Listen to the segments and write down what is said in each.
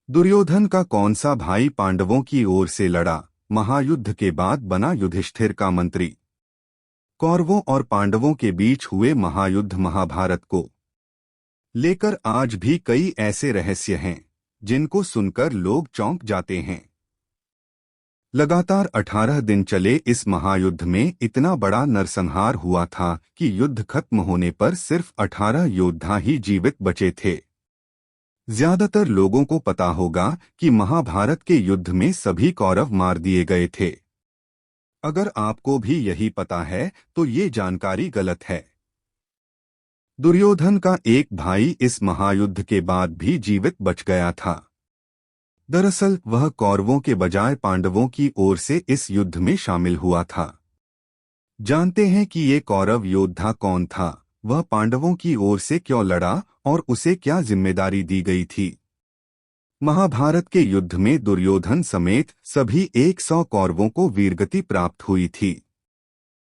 दुर्योधन का कौन सा भाई पांडवों की ओर से लड़ा, महायुद्ध के बाद बना युधिष्ठिर का मंत्री। कौरवों और पांडवों के बीच हुए महायुद्ध महाभारत को लेकर आज भी कई ऐसे रहस्य हैं जिनको सुनकर लोग चौंक जाते हैं। लगातार 18 दिन चले इस महायुद्ध में इतना बड़ा नरसंहार हुआ था कि युद्ध खत्म होने पर सिर्फ 18 योद्धा ही जीवित बचे थे। ज्यादातर लोगों को पता होगा कि महाभारत के युद्ध में सभी कौरव मार दिए गए थे। अगर आपको भी यही पता है तो ये जानकारी गलत है। दुर्योधन का एक भाई इस महायुद्ध के बाद भी जीवित बच गया था। दरअसल वह कौरवों के बजाय पांडवों की ओर से इस युद्ध में शामिल हुआ था। जानते हैं कि ये कौरव योद्धा कौन था, वह पांडवों की ओर से क्यों लड़ा और उसे क्या जिम्मेदारी दी गई थी। महाभारत के युद्ध में दुर्योधन समेत सभी 100 कौरवों को वीरगति प्राप्त हुई थी।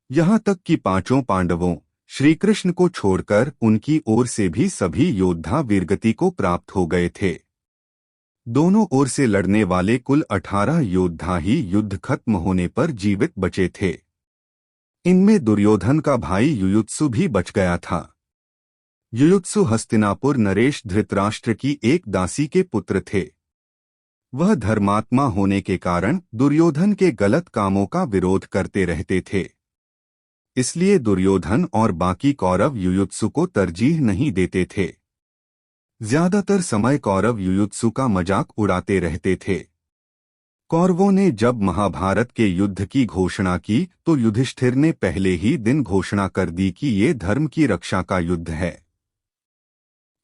यहाँ तक कि पांचों पांडवों श्री कृष्ण को छोड़कर उनकी ओर से भी सभी योद्धा वीरगति को प्राप्त हो गए थे। दोनों ओर से लड़ने वाले कुल 18 योद्धा ही युद्ध खत्म होने पर जीवित बचे थे। इनमें दुर्योधन का भाई युयुत्सु भी बच गया था। युयुत्सु हस्तिनापुर नरेश धृतराष्ट्र की एक दासी के पुत्र थे। वह धर्मात्मा होने के कारण दुर्योधन के गलत कामों का विरोध करते रहते थे। इसलिए दुर्योधन और बाकी कौरव युयुत्सु को तरजीह नहीं देते थे। ज्यादातर समय कौरव युयुत्सु का मजाक उड़ाते रहते थे। कौरवों ने जब महाभारत के युद्ध की घोषणा की तो युधिष्ठिर ने पहले ही दिन घोषणा कर दी कि ये धर्म की रक्षा का युद्ध है।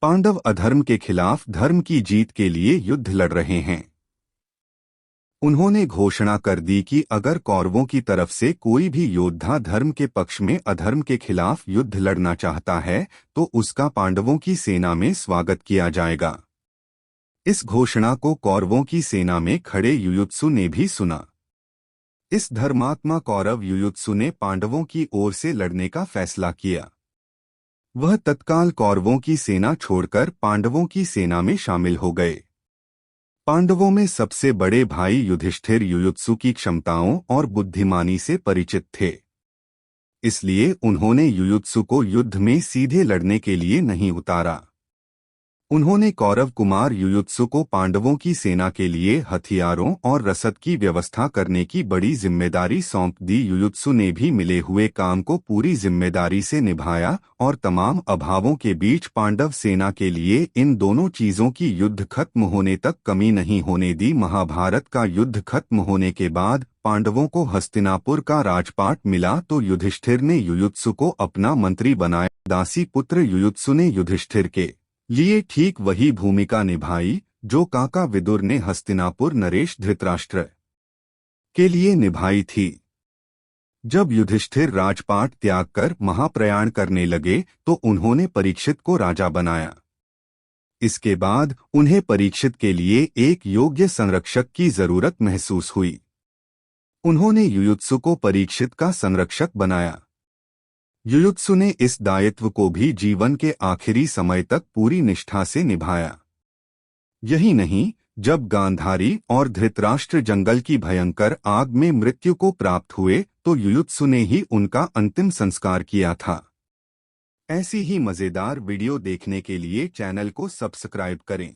पांडव अधर्म के खिलाफ धर्म की जीत के लिए युद्ध लड़ रहे हैं। उन्होंने घोषणा कर दी कि अगर कौरवों की तरफ से कोई भी योद्धा धर्म के पक्ष में अधर्म के खिलाफ युद्ध लड़ना चाहता है तो उसका पांडवों की सेना में स्वागत किया जाएगा। इस घोषणा को कौरवों की सेना में खड़े युयुत्सु ने भी सुना। इस धर्मात्मा कौरव युयुत्सु ने पांडवों की ओर से लड़ने का फैसला किया। वह तत्काल कौरवों की सेना छोड़कर पांडवों की सेना में शामिल हो गए। पांडवों में सबसे बड़े भाई युधिष्ठिर युयुत्सु की क्षमताओं और बुद्धिमानी से परिचित थे। इसलिए उन्होंने युयुत्सु को युद्ध में सीधे लड़ने के लिए नहीं उतारा। उन्होंने कौरव कुमार युयुत्सु को पांडवों की सेना के लिए हथियारों और रसद की व्यवस्था करने की बड़ी जिम्मेदारी सौंप दी। युयुत्सु ने भी मिले हुए काम को पूरी जिम्मेदारी से निभाया और तमाम अभावों के बीच पांडव सेना के लिए इन दोनों चीजों की युद्ध खत्म होने तक कमी नहीं होने दी। महाभारत का युद्ध खत्म होने के बाद पांडवों को हस्तिनापुर का राजपाट मिला तो युधिष्ठिर ने युयुत्सु को अपना मंत्री बनाया। दासी पुत्र युयुत्सु ने युधिष्ठिर के लिए ठीक वही भूमिका निभाई जो काका विदुर ने हस्तिनापुर नरेश धृतराष्ट्र के लिए निभाई थी। जब युधिष्ठिर राजपाट त्याग कर महाप्रयाण करने लगे तो उन्होंने परीक्षित को राजा बनाया। इसके बाद उन्हें परीक्षित के लिए एक योग्य संरक्षक की जरूरत महसूस हुई। उन्होंने युयुत्सु को परीक्षित का संरक्षक बनाया। युयुत्सु ने इस दायित्व को भी जीवन के आखिरी समय तक पूरी निष्ठा से निभाया। यही नहीं, जब गांधारी और धृतराष्ट्र जंगल की भयंकर आग में मृत्यु को प्राप्त हुए तो युयुत्सु ने ही उनका अंतिम संस्कार किया था। ऐसी ही मजेदार वीडियो देखने के लिए चैनल को सब्सक्राइब करें।